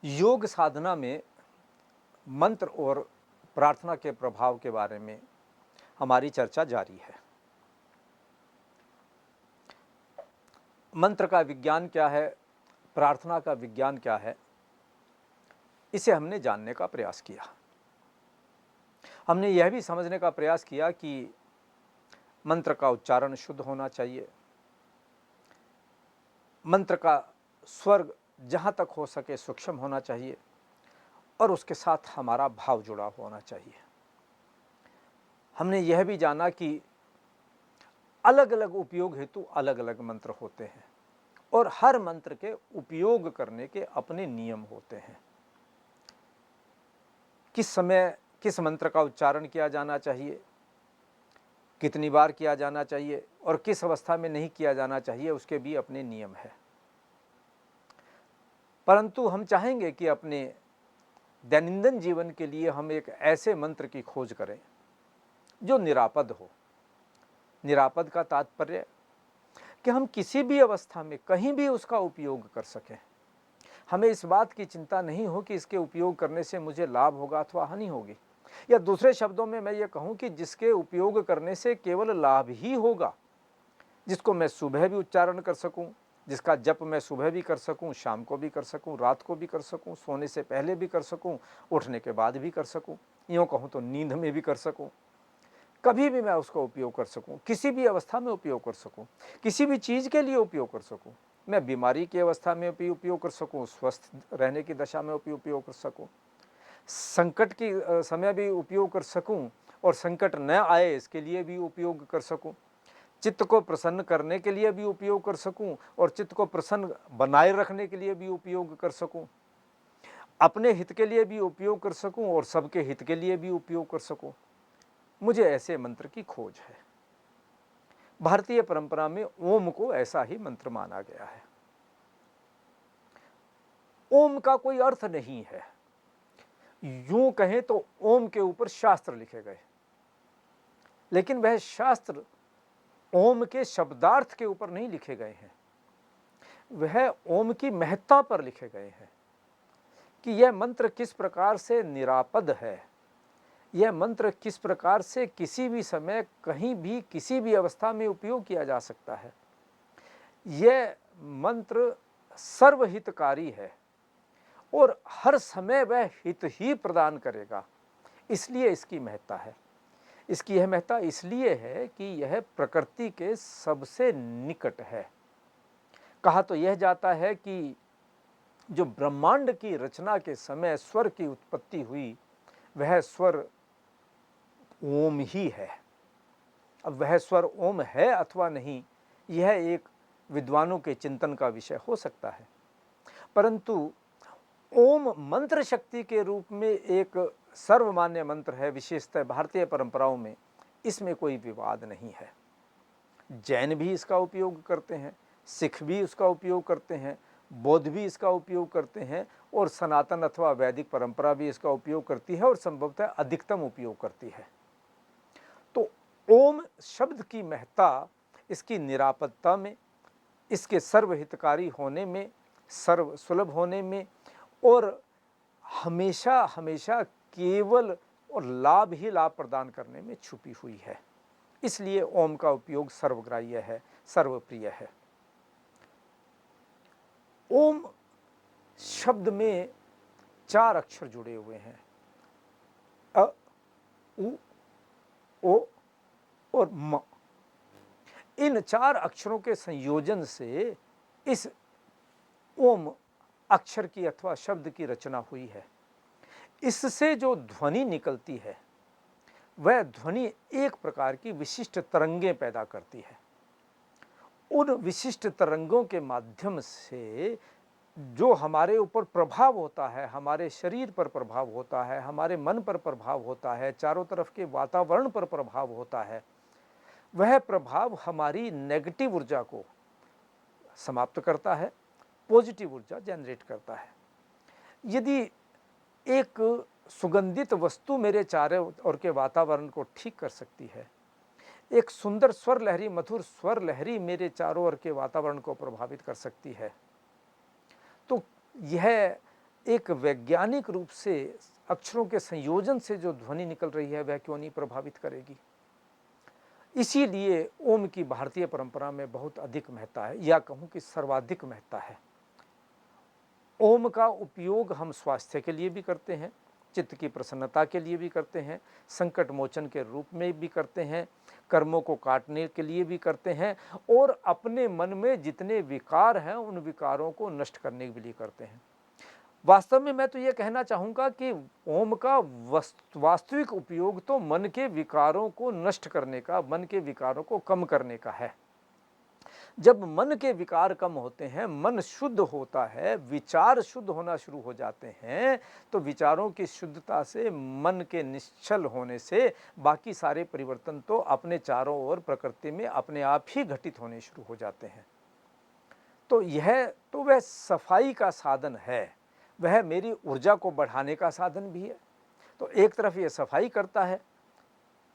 योग साधना में मंत्र और प्रार्थना के प्रभाव के बारे में हमारी चर्चा जारी है। मंत्र का विज्ञान क्या है, प्रार्थना का विज्ञान क्या है, इसे हमने जानने का प्रयास किया। हमने यह भी समझने का प्रयास किया कि मंत्र का उच्चारण शुद्ध होना चाहिए, मंत्र का स्वर जहाँ तक हो सके सूक्ष्म होना चाहिए और उसके साथ हमारा भाव जुड़ा होना चाहिए। हमने यह भी जाना कि अलग अलग उपयोग हेतु अलग अलग मंत्र होते हैं और हर मंत्र के उपयोग करने के अपने नियम होते हैं। किस समय किस मंत्र का उच्चारण किया जाना चाहिए, कितनी बार किया जाना चाहिए और किस अवस्था में नहीं किया जाना चाहिए, उसके भी अपने नियम है। परंतु हम चाहेंगे कि अपने दैनंदिन जीवन के लिए हम एक ऐसे मंत्र की खोज करें जो निरापद हो। निरापद का तात्पर्य कि हम किसी भी अवस्था में कहीं भी उसका उपयोग कर सकें। हमें इस बात की चिंता नहीं हो कि इसके उपयोग करने से मुझे लाभ होगा अथवा हानि होगी, या दूसरे शब्दों में मैं ये कहूँ कि जिसके उपयोग करने से केवल लाभ ही होगा, जिसको मैं सुबह भी उच्चारण कर सकूं, जिसका जप मैं सुबह भी कर सकूं, शाम को भी कर सकूं, रात को भी कर सकूं, सोने से पहले भी कर सकूं, उठने के बाद भी कर सकूं, यूँ कहूँ तो नींद में भी कर सकूं, कभी भी मैं उसका उपयोग कर सकूं, किसी भी अवस्था में उपयोग कर सकूं, किसी भी चीज़ के लिए उपयोग कर सकूं। मैं बीमारी की अवस्था में भी उपयोग कर सकूं, स्वस्थ रहने की दशा में भी उपयोग कर सकूं, संकट की समय भी उपयोग कर सकूं और संकट न आए इसके लिए भी उपयोग कर सकूं, चित्त को प्रसन्न करने के लिए भी उपयोग कर सकूं और चित्त को प्रसन्न बनाए रखने के लिए भी उपयोग कर सकूं, अपने हित के लिए भी उपयोग कर सकूं और सबके हित के लिए भी उपयोग कर सकूं। मुझे ऐसे मंत्र की खोज है। भारतीय परंपरा में ओम को ऐसा ही मंत्र माना गया है। ओम का कोई अर्थ नहीं है, यूं कहें तो ओम के ऊपर शास्त्र लिखे गए, लेकिन वह शास्त्र ओम के शब्दार्थ के ऊपर नहीं लिखे गए हैं, वह ओम की महत्ता पर लिखे गए हैं कि यह मंत्र किस प्रकार से निरापद है, यह मंत्र किस प्रकार से किसी भी समय कहीं भी किसी भी अवस्था में उपयोग किया जा सकता है। यह मंत्र सर्वहितकारी है और हर समय वह हित ही प्रदान करेगा, इसलिए इसकी महत्ता है। इसकी यह महत्ता इसलिए है कि यह प्रकृति के सबसे निकट है। कहा तो यह जाता है कि जो ब्रह्मांड की रचना के समय स्वर की उत्पत्ति हुई, वह स्वर ओम ही है। अब वह स्वर ओम है अथवा नहीं, यह एक विद्वानों के चिंतन का विषय हो सकता है, परंतु ओम मंत्र शक्ति के रूप में एक सर्वमान्य मंत्र है, विशेषतः भारतीय परंपराओं में। इसमें कोई विवाद नहीं है। जैन भी इसका उपयोग करते हैं, सिख भी इसका उपयोग करते हैं, बौद्ध भी इसका उपयोग करते हैं और सनातन अथवा वैदिक परंपरा भी इसका उपयोग करती है और संभवतः अधिकतम उपयोग करती है। तो ओम शब्द की महत्ता इसकी निरापत्ता में, इसके सर्वहितकारी होने में, सर्व सुलभ होने में और हमेशा हमेशा केवल और लाभ ही लाभ प्रदान करने में छुपी हुई है। इसलिए ओम का उपयोग सर्वग्राह्य है, सर्वप्रिय है। ओम शब्द में 4 अक्षर जुड़े हुए हैं, अ, उ, ओ और म। इन 4 अक्षरों के संयोजन से इस ओम अक्षर की अथवा शब्द की रचना हुई है। इससे जो ध्वनि निकलती है, वह ध्वनि एक प्रकार की विशिष्ट तरंगें पैदा करती है। उन विशिष्ट तरंगों के माध्यम से जो हमारे ऊपर प्रभाव होता है, हमारे शरीर पर प्रभाव होता है, हमारे मन पर प्रभाव होता है, चारों तरफ के वातावरण पर प्रभाव होता है, वह प्रभाव हमारी नेगेटिव ऊर्जा को समाप्त करता है, पॉजिटिव ऊर्जा जनरेट करता है। यदि एक सुगंधित वस्तु मेरे चारों ओर के वातावरण को ठीक कर सकती है, एक सुंदर स्वर लहरी, मधुर स्वर लहरी मेरे चारों ओर के वातावरण को प्रभावित कर सकती है, तो यह एक वैज्ञानिक रूप से अक्षरों के संयोजन से जो ध्वनि निकल रही है वह क्यों नहीं प्रभावित करेगी। इसीलिए ओम की भारतीय परंपरा में बहुत अधिक महत्ता है, या कहूँ कि सर्वाधिक महत्ता है। ओम का उपयोग हम स्वास्थ्य के लिए भी करते हैं, चित्त की प्रसन्नता के लिए भी करते हैं, संकट मोचन के रूप में भी करते हैं, कर्मों को काटने के लिए भी करते हैं, और अपने मन में जितने विकार हैं उन विकारों को नष्ट करने के लिए करते हैं। वास्तव में मैं तो ये कहना चाहूँगा कि ओम का वास्तविक उपयोग तो मन के विकारों को नष्ट करने का, मन के विकारों को कम करने का है। जब मन के विकार कम होते हैं, मन शुद्ध होता है, विचार शुद्ध होना शुरू हो जाते हैं, तो विचारों की शुद्धता से, मन के निश्चल होने से बाकी सारे परिवर्तन तो अपने चारों ओर प्रकृति में अपने आप ही घटित होने शुरू हो जाते हैं। तो यह तो वह सफाई का साधन है, वह मेरी ऊर्जा को बढ़ाने का साधन भी है। तो एक तरफ ये सफाई करता है,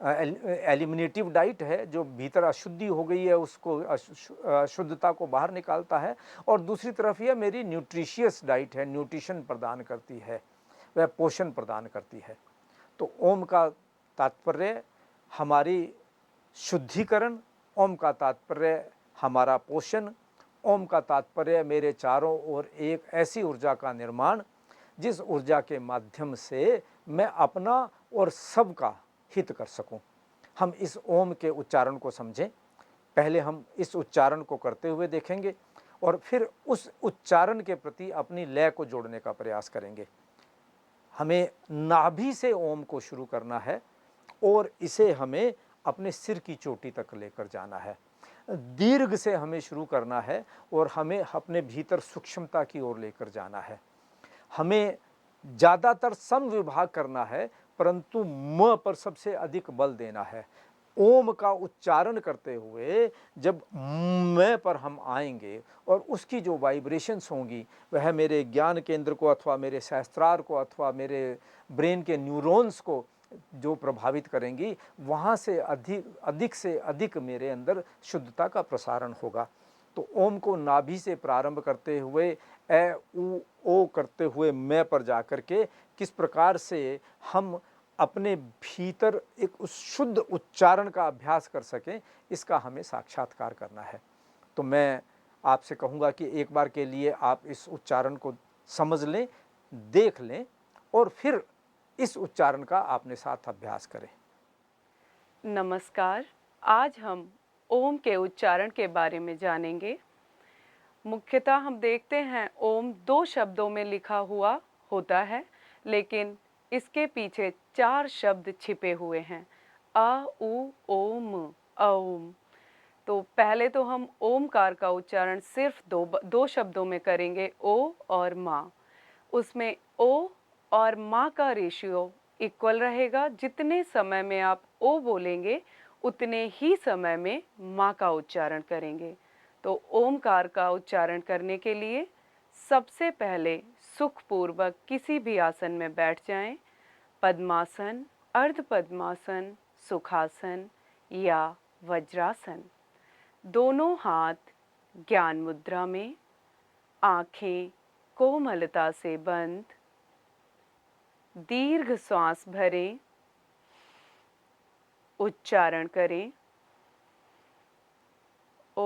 एलिमिनेटिव डाइट है, जो भीतर अशुद्धि हो गई है उसको शुद्धता को बाहर निकालता है, और दूसरी तरफ यह मेरी न्यूट्रिशियस डाइट है, न्यूट्रिशन प्रदान करती है, वह पोषण प्रदान करती है। तो ओम का तात्पर्य हमारी शुद्धिकरण, ओम का तात्पर्य हमारा पोषण, ओम का तात्पर्य मेरे चारों ओर एक ऐसी ऊर्जा का निर्माण जिस ऊर्जा के माध्यम से मैं अपना और सबका हित कर सकूं। हम इस ओम के उच्चारण को समझें। पहले हम इस उच्चारण को करते हुए देखेंगे और फिर उस उच्चारण के प्रति अपनी लय को जोड़ने का प्रयास करेंगे। हमें नाभि से ओम को शुरू करना है और इसे हमें अपने सिर की चोटी तक लेकर जाना है। दीर्घ से हमें शुरू करना है और हमें अपने भीतर सूक्ष्मता की ओर लेकर जाना है। हमें ज़्यादातर सम विभाग करना है, परंतु म पर सबसे अधिक बल देना है। ओम का उच्चारण करते हुए जब म पर हम आएंगे और उसकी जो वाइब्रेशंस होंगी वह मेरे ज्ञान केंद्र को अथवा मेरे सहस्त्रार को अथवा मेरे ब्रेन के न्यूरॉन्स को जो प्रभावित करेंगी, वहाँ से अधिक से अधिक मेरे अंदर शुद्धता का प्रसारण होगा। तो ओम को नाभि से प्रारंभ करते हुए ए उ ओ करते हुए मैं पर जाकर के किस प्रकार से हम अपने भीतर एक उस शुद्ध उच्चारण का अभ्यास कर सकें, इसका हमें साक्षात्कार करना है। तो मैं आपसे कहूँगा कि एक बार के लिए आप इस उच्चारण को समझ लें, देख लें और फिर इस उच्चारण का अपने साथ अभ्यास करें। नमस्कार, आज हम ओम के उच्चारण के बारे में जानेंगे। मुख्यतः हम देखते हैं ओम 2 शब्दों में लिखा हुआ होता है, लेकिन इसके पीछे 4 शब्द छिपे हुए हैं। अ, उ, ओम, ओम। तो पहले तो हम ओमकार का उच्चारण सिर्फ दो शब्दों में करेंगे, ओ और माँ। उसमें ओ और माँ का रेशियो इक्वल रहेगा। जितने समय में आप ओ बोलेंगे उतने ही समय में माँ का उच्चारण करेंगे। तो ओमकार का उच्चारण करने के लिए सबसे पहले सुखपूर्वक किसी भी आसन में बैठ जाएं। पद्मासन, अर्ध पद्मासन, सुखासन या वज्रासन। दोनों हाथ ज्ञान मुद्रा में, आंखें कोमलता से बंद। दीर्घ श्वास भरें, उच्चारण करें ओ।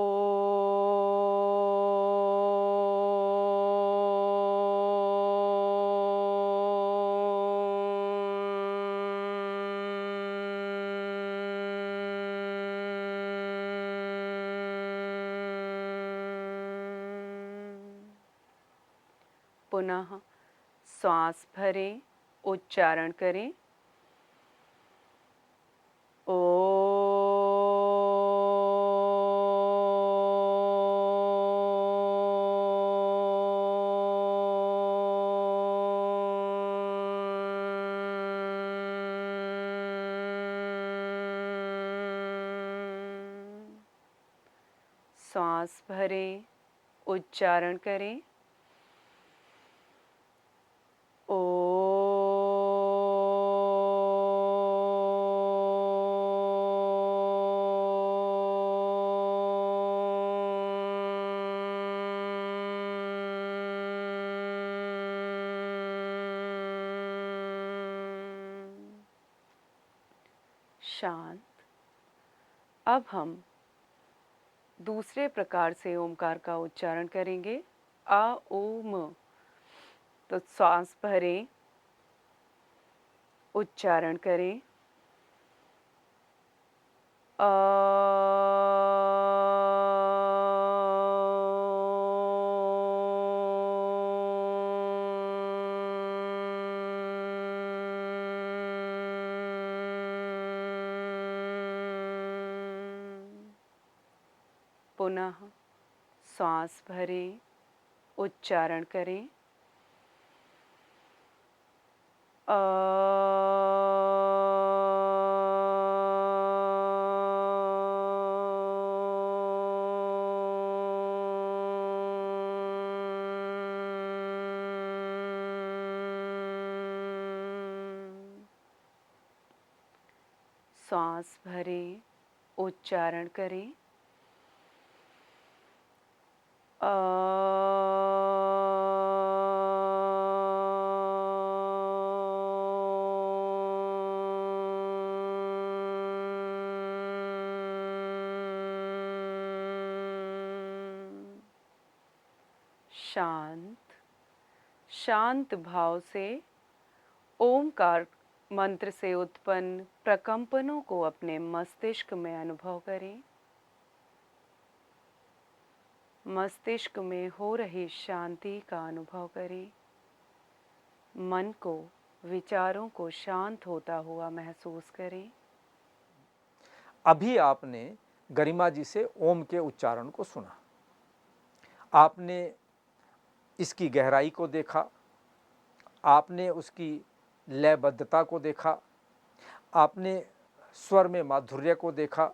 पुनः श्वास भरें, उच्चारण करें ओ। श्वास भरें, उच्चारण करें ओ। शांत। अब हम दूसरे प्रकार से ओमकार का उच्चारण करेंगे। आ ओम। तो सांस भरें, उच्चारण करें। पुनः सांस भरें, उच्चारण करें। सांस भरें, उच्चारण करें। शांत। शांत भाव से ओमकार मंत्र से उत्पन्न प्रकंपनों को अपने मस्तिष्क में अनुभव करें। मस्तिष्क में हो रही शांति का अनुभव करें। मन को, विचारों को शांत होता हुआ महसूस करें। अभी आपने गरिमा जी से ओम के उच्चारण को सुना। आपने इसकी गहराई को देखा, आपने उसकी लयबद्धता को देखा, आपने स्वर में माधुर्य को देखा,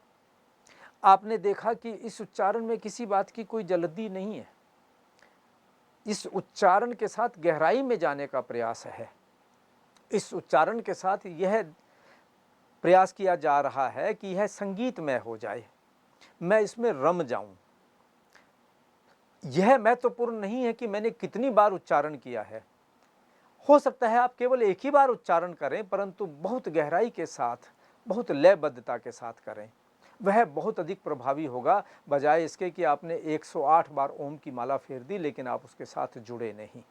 आपने देखा कि इस उच्चारण में किसी बात की कोई जल्दी नहीं है। इस उच्चारण के साथ गहराई में जाने का प्रयास है। इस उच्चारण के साथ यह प्रयास किया जा रहा है कि यह संगीतमय हो जाए, मैं इसमें रम जाऊं। यह महत्वपूर्ण नहीं है कि मैंने कितनी बार उच्चारण किया है। हो सकता है आप केवल एक ही बार उच्चारण करें, परंतु बहुत गहराई के साथ, बहुत लयबद्धता के साथ करें। वह बहुत अधिक प्रभावी होगा, बजाय इसके कि आपने 108 बार ओम की माला फेर दी लेकिन आप उसके साथ जुड़े नहीं।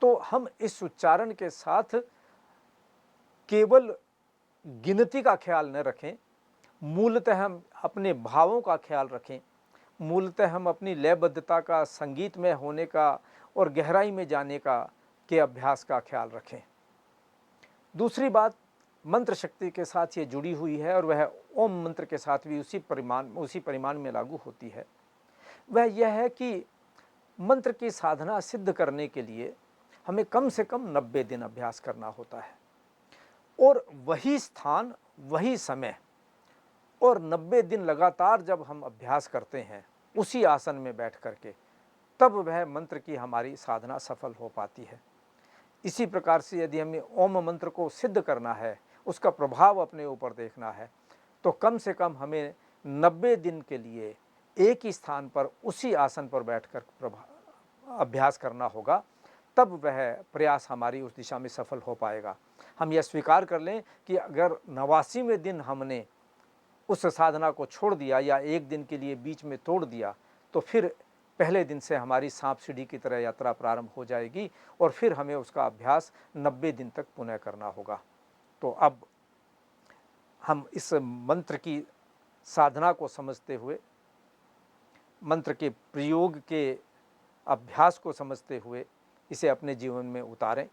तो हम इस उच्चारण के साथ केवल गिनती का ख्याल न रखें, मूलतः हम अपने भावों का ख्याल रखें, मूलतः हम अपनी लयबद्धता का, संगीतमय होने का और गहराई में जाने का के अभ्यास का ख्याल रखें। दूसरी बात मंत्र शक्ति के साथ ये जुड़ी हुई है और वह ओम मंत्र के साथ भी उसी परिमाण में लागू होती है। वह यह है कि मंत्र की साधना सिद्ध करने के लिए हमें कम से कम 90 दिन अभ्यास करना होता है, और वही स्थान, वही समय और 90 दिन लगातार जब हम अभ्यास करते हैं उसी आसन में बैठ करके, तब वह मंत्र की हमारी साधना सफल हो पाती है। इसी प्रकार से यदि हमें ओम मंत्र को सिद्ध करना है, उसका प्रभाव अपने ऊपर देखना है, तो कम से कम हमें 90 दिन के लिए एक ही स्थान पर उसी आसन पर बैठकर अभ्यास करना होगा, तब वह प्रयास हमारी उस दिशा में सफल हो पाएगा। हम यह स्वीकार कर लें कि अगर 89वें दिन हमने उस साधना को छोड़ दिया या एक दिन के लिए बीच में तोड़ दिया, तो फिर पहले दिन से हमारी सांप सीढ़ी की तरह यात्रा प्रारंभ हो जाएगी और फिर हमें उसका अभ्यास 90 दिन तक पुनः करना होगा। तो अब हम इस मंत्र की साधना को समझते हुए, मंत्र के प्रयोग के अभ्यास को समझते हुए इसे अपने जीवन में उतारें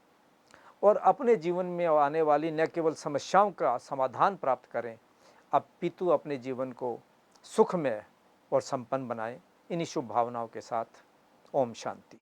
और अपने जीवन में आने वाली न केवल समस्याओं का समाधान प्राप्त करें, अपितु अपने जीवन को सुखमय और संपन्न बनाएं। इन्हीं शुभ भावनाओं के साथ ओम शांति।